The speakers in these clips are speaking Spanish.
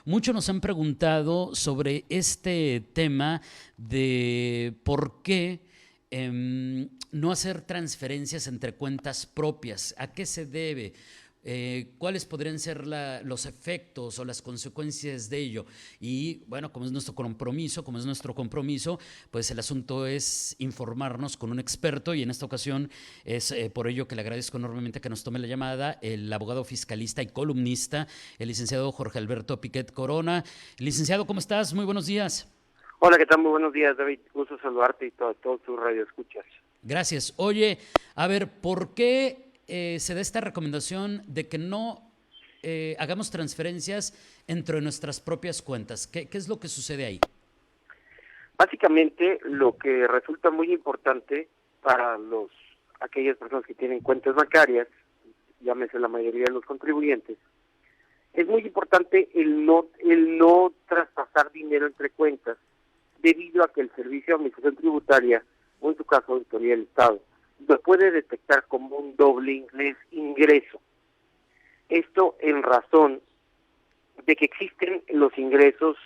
Muchos nos han preguntado sobre este tema de por qué no hacer transferencias entre cuentas propias. ¿A qué se debe? ¿Cuáles podrían ser los efectos o las consecuencias de ello? Y bueno, como es nuestro compromiso, pues el asunto es informarnos con un experto y en esta ocasión es por ello que le agradezco enormemente que nos tome la llamada el abogado fiscalista y columnista, el licenciado Jorge Alberto Piquet Corona. Licenciado, ¿cómo estás? Muy buenos días. Hola, ¿qué tal? Muy buenos días, David. Gusto saludarte y todo tu radio escuchas. Gracias. Oye, a ver, ¿por qué se da esta recomendación de que no hagamos transferencias entre nuestras propias cuentas? ¿Qué es lo que sucede ahí? Básicamente, lo que resulta muy importante para aquellas personas que tienen cuentas bancarias, llámese la mayoría de los contribuyentes, es muy importante el no traspasar dinero entre cuentas, debido a que el Servicio de Administración Tributaria, o en tu caso, Auditoría del Estado, lo puede detectar como un doble ingreso. Esto en razón de que existen los ingresos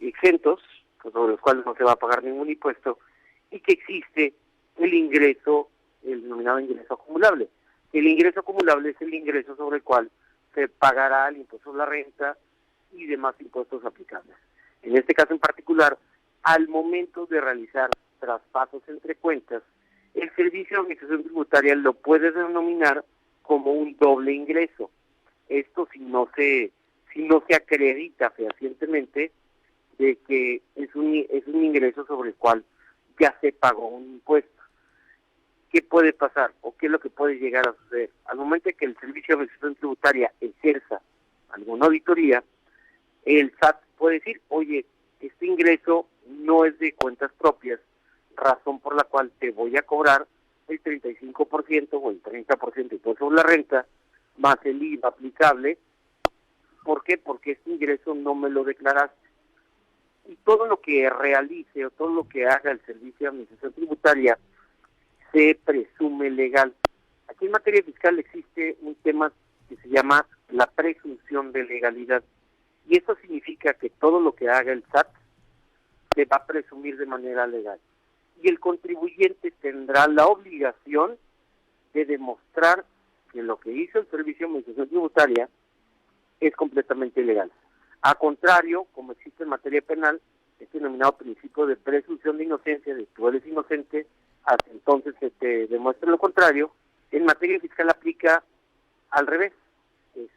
exentos, sobre los cuales no se va a pagar ningún impuesto, y que existe el denominado ingreso acumulable. El ingreso acumulable es el ingreso sobre el cual se pagará el impuesto a la renta y demás impuestos aplicables. En este caso en particular, al momento de realizar traspasos entre cuentas, el Servicio de Administración Tributaria lo puede denominar como un doble ingreso. Esto si no se acredita fehacientemente de que es un ingreso sobre el cual ya se pagó un impuesto. ¿Qué puede pasar o qué es lo que puede llegar a suceder? Al momento de que el Servicio de Administración Tributaria ejerza alguna auditoría, el SAT puede decir, oye, este ingreso no es de cuentas propias, razón por la cual te voy a cobrar el 35% o el 30% de impuesto sobre la renta, más el IVA aplicable. ¿Por qué? Porque este ingreso no me lo declaraste. Y todo lo que realice o todo lo que haga el Servicio de Administración Tributaria se presume legal. Aquí en materia fiscal existe un tema que se llama la presunción de legalidad. Y eso significa que todo lo que haga el SAT se va a presumir de manera legal. Y el contribuyente tendrá la obligación de demostrar que lo que hizo el Servicio de Administración Tributaria es completamente legal. A contrario, como existe en materia penal, este denominado principio de presunción de inocencia, de tú eres inocente, hasta entonces se te demuestre lo contrario, en materia fiscal aplica al revés. Es,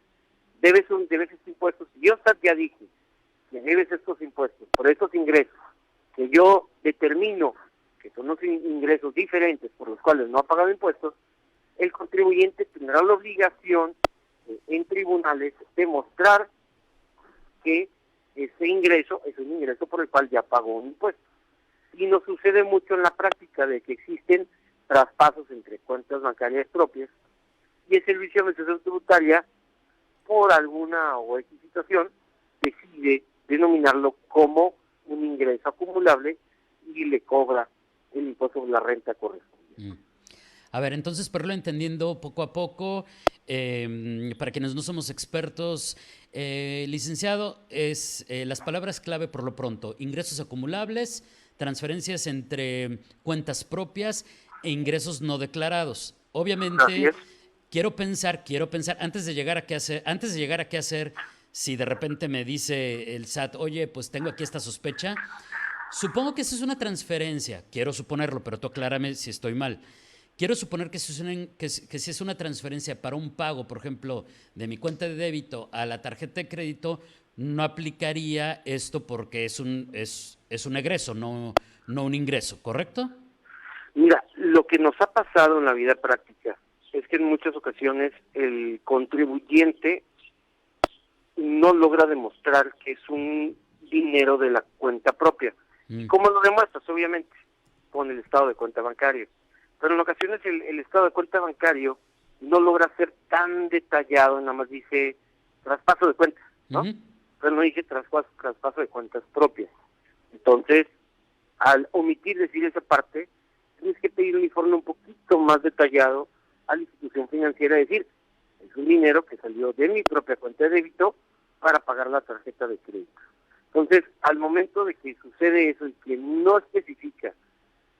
debes estos impuestos. Si yo ya dije que debes estos impuestos por estos ingresos, que yo determino que son unos ingresos diferentes por los cuales no ha pagado impuestos, el contribuyente tendrá la obligación en tribunales demostrar que ese ingreso es un ingreso por el cual ya pagó un impuesto. Y nos sucede mucho en la práctica de que existen traspasos entre cuentas bancarias propias y el Servicio de Administración Tributaria, por alguna o X situación, decide denominarlo como un ingreso acumulable y le cobra el impuesto sobre la renta correspondiente. A ver, entonces, para irlo entendiendo poco a poco, para quienes no somos expertos, licenciado, las palabras clave por lo pronto: ingresos acumulables, transferencias entre cuentas propias e ingresos no declarados. Así Obviamente, es. quiero pensar, antes de llegar a qué hacer, si de repente me dice el SAT, oye, pues tengo aquí esta sospecha, supongo que esa es una transferencia, quiero suponerlo, pero tú aclárame si estoy mal. Quiero suponer que si es una transferencia para un pago, por ejemplo, de mi cuenta de débito a la tarjeta de crédito, no aplicaría esto porque es un egreso, no un ingreso, ¿correcto? Mira, lo que nos ha pasado en la vida práctica es que en muchas ocasiones el contribuyente no logra demostrar que es un dinero de la cuenta propia. ¿Y Mm, cómo lo demuestras? Obviamente, con el estado de cuenta bancario. Pero en ocasiones el estado de cuenta bancario no logra ser tan detallado, nada más dice traspaso de cuentas, ¿no? ujú. Pero no dice traspaso de cuentas propias. Entonces, al omitir decir esa parte, tienes que pedir un informe un poquito más detallado a la institución financiera, decir, es un dinero que salió de mi propia cuenta de débito, para pagar la tarjeta de crédito. Entonces, al momento de que sucede eso y que no especifica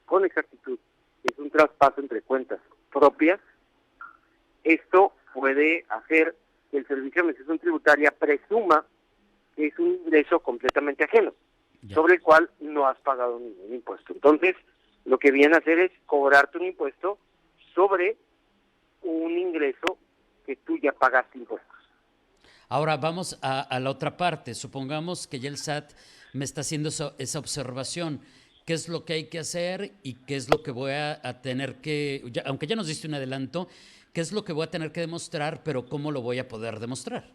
con exactitud que es un traspaso entre cuentas propias, esto puede hacer que el Servicio de Administración Tributaria presuma que es un ingreso completamente ajeno, sobre el cual no has pagado ningún impuesto. Entonces, lo que viene a hacer es cobrarte un impuesto sobre un ingreso que tú ya pagaste impuestos. Ahora vamos a la otra parte. Supongamos que ya el SAT me está haciendo esa observación. ¿Qué es lo que hay que hacer y qué es lo que voy a tener que, aunque ya nos diste un adelanto, qué es lo que voy a tener que demostrar, pero cómo lo voy a poder demostrar?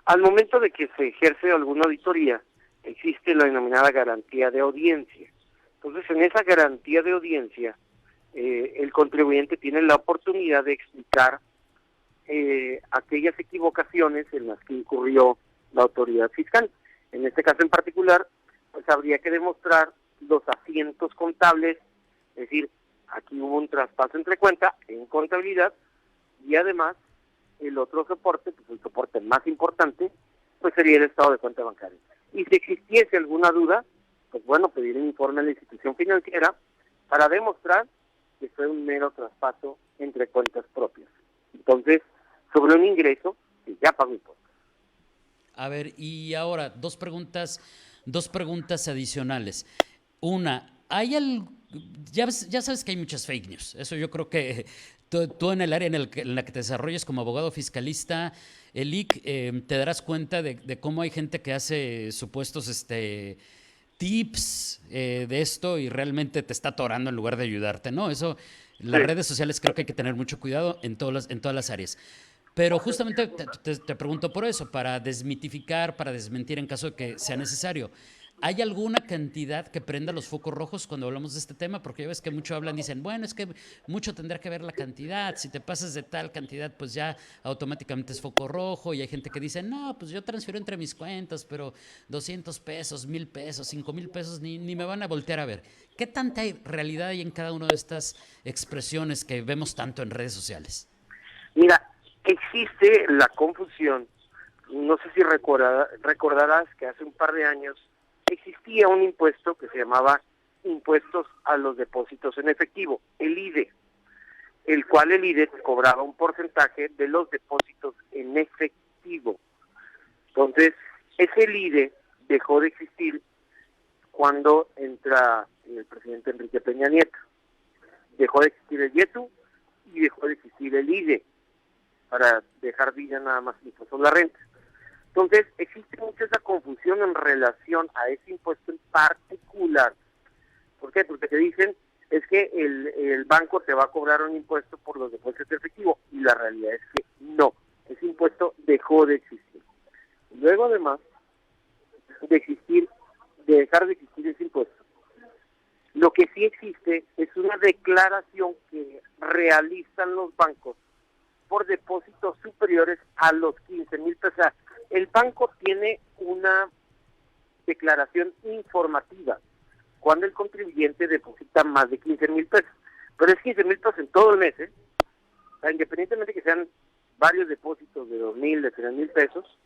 Al momento de que se ejerce alguna auditoría, existe la denominada garantía de audiencia. Entonces, en esa garantía de audiencia, el contribuyente tiene la oportunidad de explicar aquellas equivocaciones en las que incurrió la autoridad fiscal. En este caso en particular, pues habría que demostrar los asientos contables, es decir, aquí hubo un traspaso entre cuenta en contabilidad, y además el otro soporte, pues el soporte más importante, pues sería el estado de cuenta bancaria. Y si existiese alguna duda, pues bueno, pedir un informe a la institución financiera para demostrar que fue un mero traspaso entre cuentas propias. Entonces, sobre un ingreso que ya pagó impuestos. A ver, y ahora dos preguntas adicionales. Una, ya sabes que hay muchas fake news. Eso yo creo que tú en el área en la que te desarrolles como abogado fiscalista, Elic, te darás cuenta de cómo hay gente que hace supuestos tips de esto y realmente te está atorando en lugar de ayudarte, ¿no? Eso, las redes sociales creo que hay que tener mucho cuidado en todas las áreas. Pero justamente te pregunto por eso, para desmitificar, para desmentir en caso de que sea necesario. ¿Hay alguna cantidad que prenda los focos rojos cuando hablamos de este tema? Porque ya ves que mucho hablan, dicen, bueno, es que mucho tendrá que ver la cantidad. Si te pasas de tal cantidad, pues ya automáticamente es foco rojo. Y hay gente que dice, no, pues yo transfiero entre mis cuentas, pero 200 pesos, 1,000 pesos, 5,000 pesos, ni me van a voltear a ver. ¿Qué tanta realidad hay en cada una de estas expresiones que vemos tanto en redes sociales? Mira, existe la confusión. No sé si recordarás que hace un par de años existía un impuesto que se llamaba Impuestos a los Depósitos en Efectivo, el IDE, el cual el IDE cobraba un porcentaje de los depósitos en efectivo. Entonces, ese IDE dejó de existir cuando entra el presidente Enrique Peña Nieto. Dejó de existir el IETU y dejó de existir el IDE, para dejar vida nada más impuesto sobre la renta. Entonces, existe mucha esa confusión en relación a ese impuesto en particular. ¿Por qué? Porque te dicen, es que el banco te va a cobrar un impuesto por los depósitos de efectivo, y la realidad es que no, ese impuesto dejó de existir. Luego, además de dejar de existir ese impuesto, lo que sí existe es una declaración que realizan los bancos por depósitos superiores a los 15,000 pesos. El banco tiene una declaración informativa cuando el contribuyente deposita más de 15,000 pesos. Pero es 15,000 pesos en todo el mes, ¿eh? O sea, independientemente que sean varios depósitos de 2,000, de 3,000 pesos,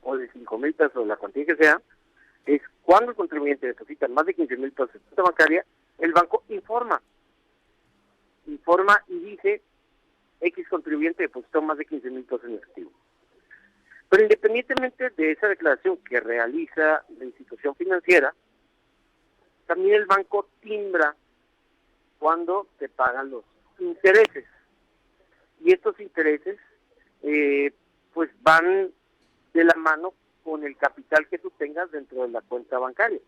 o de 5,000 pesos, la cuantía que sea, es cuando el contribuyente deposita más de 15,000 pesos en cuenta bancaria, el banco informa y dice, X contribuyente depositó más de 15,000 pesos en efectivo. Pero independientemente de esa declaración que realiza la institución financiera, también el banco timbra cuando te pagan los intereses. Y estos intereses pues van de la mano con el capital que tú tengas dentro de la cuenta bancaria.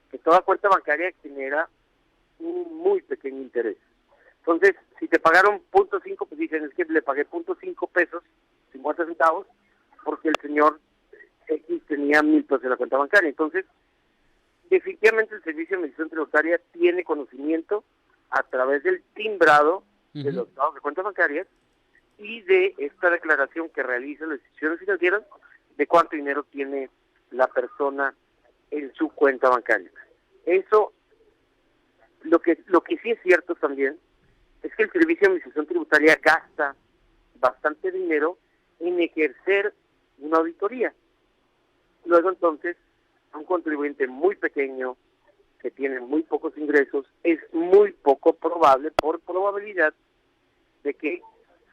Que toda cuenta bancaria genera un muy pequeño interés. Entonces, si te pagaron 0.5, pues dicen, es que le pagué 0.5 pesos, 50 centavos, porque el señor X tenía 1,000 pesos en la cuenta bancaria. Entonces, definitivamente el Servicio de Administración Tributaria tiene conocimiento a través del timbrado de los estados de cuentas bancarias y de esta declaración que realizan las instituciones financieras de cuánto dinero tiene la persona en su cuenta bancaria. Eso, lo que sí es cierto también, es que el Servicio de Administración Tributaria gasta bastante dinero en ejercer una auditoría. Luego entonces, un contribuyente muy pequeño que tiene muy pocos ingresos, es muy poco probable, por probabilidad, de que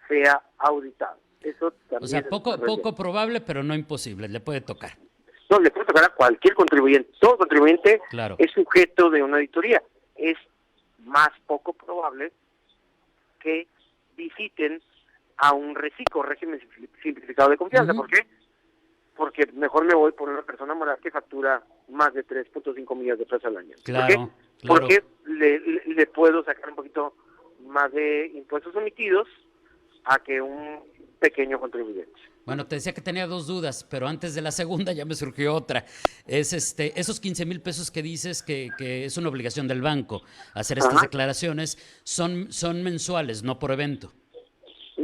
sea auditado. Eso también O sea, es poco probable, pero no imposible, le puede tocar. no, le puede tocar a cualquier contribuyente. Todo contribuyente Claro. es sujeto de una auditoría. Es más poco probable que visiten a un RECICO, régimen simplificado de confianza. ¿Por qué? Porque mejor me voy por una persona moral que factura más de 3.5 millones de pesos al año. Claro, ¿Por qué? Porque le puedo sacar un poquito más de impuestos omitidos a que un pequeño contribuyente. Bueno, te decía que tenía dos dudas, pero antes de la segunda ya me surgió otra. Es esos 15,000 pesos que dices que es una obligación del banco hacer estas declaraciones, son mensuales, no por evento.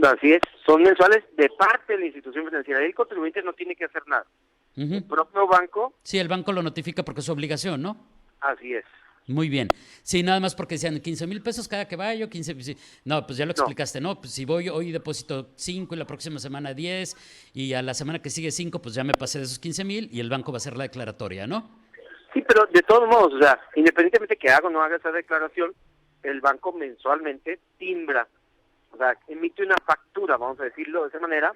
Así es, son mensuales de parte de la institución financiera. El contribuyente no tiene que hacer nada. El propio banco. Sí, el banco lo notifica porque es su obligación, ¿no? Así es. Muy bien. Sí, nada más porque decían 15,000 pesos cada que vaya, 15. Sí. No, pues ya lo explicaste, ¿no? Pues si voy hoy deposito 5 y la próxima semana 10 y a la semana que sigue 5, pues ya me pasé de esos 15,000 y el banco va a hacer la declaratoria, ¿no? Sí, pero de todos modos, o sea, independientemente que haga o no haga esa declaración, el banco mensualmente timbra, o sea, emite una factura, vamos a decirlo de esa manera,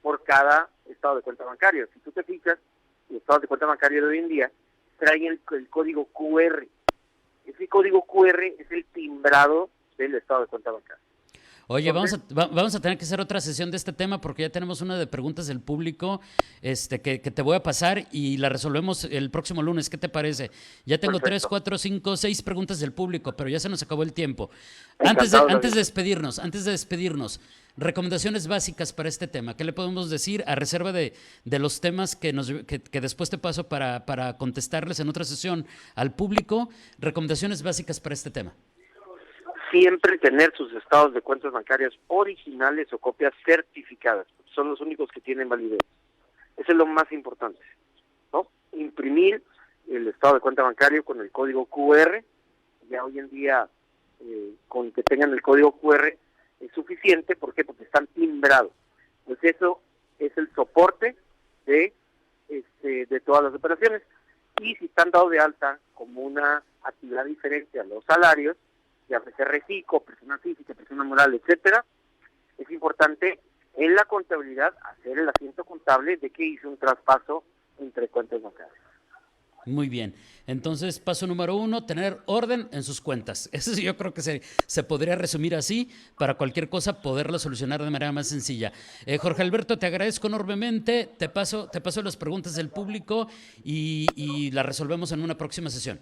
por cada estado de cuenta bancario. Si tú te fijas, los estados de cuenta bancario de hoy en día traen el código QR. Ese código QR es el timbrado del estado de cuenta bancaria. Oye, vamos a tener que hacer otra sesión de este tema porque ya tenemos una de preguntas del público que te voy a pasar y la resolvemos el próximo lunes. ¿Qué te parece? Ya tengo 3, 4, 5, 6 preguntas del público, pero ya se nos acabó el tiempo. Antes de despedirnos, recomendaciones básicas para este tema. ¿Qué le podemos decir a reserva de los temas que después te paso para contestarles en otra sesión al público? Recomendaciones básicas para este tema. Siempre tener sus estados de cuentas bancarias originales o copias certificadas. Son los únicos que tienen validez. Eso es lo más importante, ¿no? Imprimir el estado de cuenta bancario con el código QR. Ya hoy en día, con que tengan el código QR es suficiente. ¿Por qué? Porque están timbrados. Pues eso es el soporte de todas las operaciones. Y si están dados de alta como una actividad diferente a los salarios, ya sea RECICO, persona física, persona moral, etcétera, es importante en la contabilidad hacer el asiento contable de que hizo un traspaso entre cuentas bancarias. Muy bien. Entonces, paso número 1, tener orden en sus cuentas. Eso sí, yo creo que se podría resumir así, para cualquier cosa poderlo solucionar de manera más sencilla. Jorge Alberto, te agradezco enormemente. Te paso las preguntas del público y las resolvemos en una próxima sesión.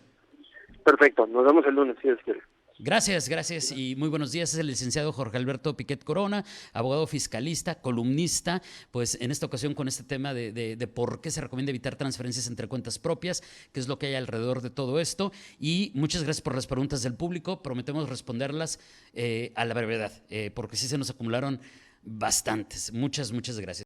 Perfecto. Nos vemos el lunes, si Dios quiere. Gracias y muy buenos días. Es el licenciado Jorge Alberto Piquet Corona, abogado fiscalista, columnista, pues en esta ocasión con este tema de por qué se recomienda evitar transferencias entre cuentas propias, qué es lo que hay alrededor de todo esto. Y muchas gracias por las preguntas del público. Prometemos responderlas a la brevedad, porque sí se nos acumularon bastantes. Muchas gracias.